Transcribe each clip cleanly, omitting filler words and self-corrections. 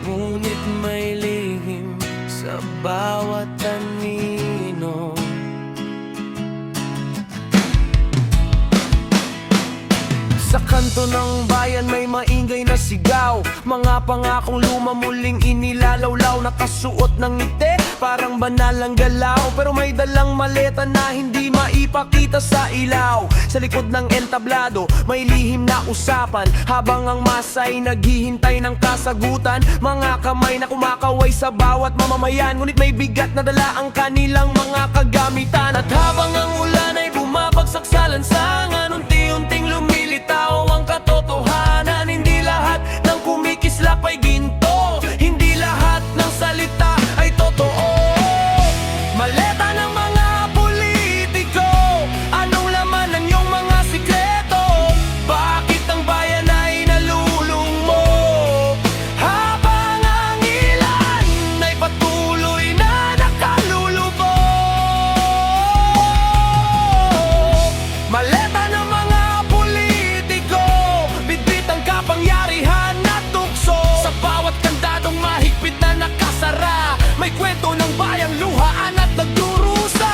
ngunit may lihim sa bawat anino. Sa kanto ng bayan may maingay na sigaw, mga pangakong luma muling inilalawlaw. Nakasuot ng ngiti, parang banal ang galaw, pero may dalang maleta na hindi maipakita sa ilaw. Sa likod ng entablado, may lihim na usapan, habang ang masa'y naghihintay ng kasagutan. Mga kamay na kumakaway sa bawat mamamayan, ngunit may bigat na dala ang kanilang mga kagamitan. At habang ang ulan ay bumabagsak sa lansangan, unti-unting lumilitaw ang katotohanan. Hindi lahat ng kumikislap ay ginto, hindi lahat ng salita ay totoo. Maleta ng mga politiko, anong laman ng iyong mga sikreto? Bakit ang bayan ay nalulungmo, habang ang ilan ay patuloy na nakalulubog? Maleta ng mga politiko, bitbit ang kapangyarihan at tukso. Sa bawat kandadong mahigpit na nakasara, may kwento ng bayang luhaan at nagdurusa.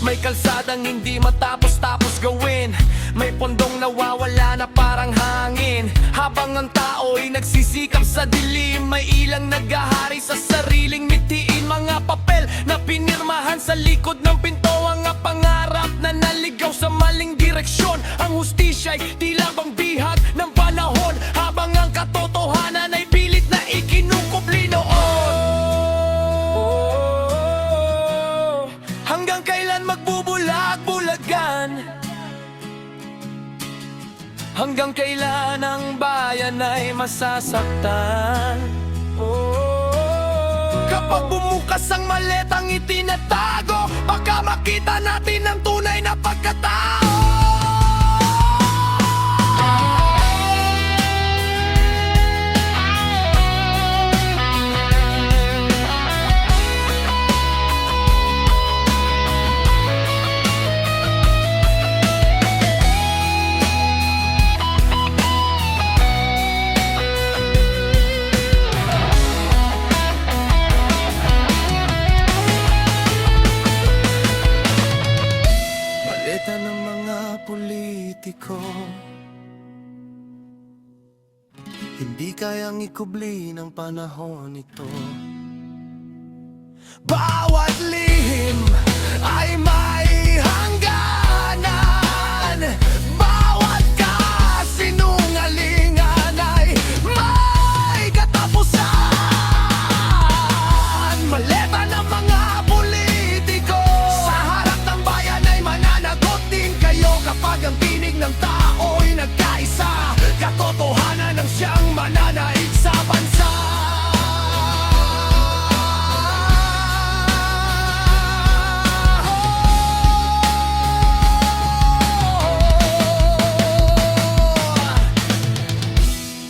May kalsadang hindi matapos-tapos gawin, may pondong nawawala na parang hangin. Habang ang tao'y nagsisikap sa dilim, may ilang naghahari sa sariling mitiin. Mga papel na pinirmahan sa likod ng pinto, ang pangarap na naligaw sa maling direksyon. Ang hustisya'y tila bang bihag ng panahon, habang ang katotohanan ay pilit na ikinukubli noon. Hanggang kailan magbubulag-bulagan? Hanggang kailan ang bayan ay masasaktan? Kapag bumukas ang maletang itinatago, baka makita natin ang tunay na pagkatao. Maleta ng mga politiko, hindi kayang ikubli ng panahon ito. Bawat lihim ay may hangganan, bawat kasinungalingan ay may katapusan. Maleta ng mga politiko, sa harap ng bayan ay mananagot din kayo. Kapag ang tinig ng tao'y nagkaisa, katotohanan ang siyang mananaig sa bansa.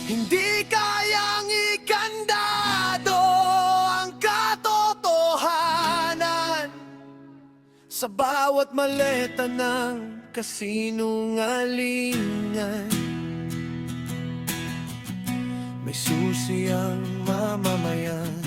Hindi kayang ikandado ang katotohanan sa bawat maleta ng kasinungalingan. May susi ang mamamayan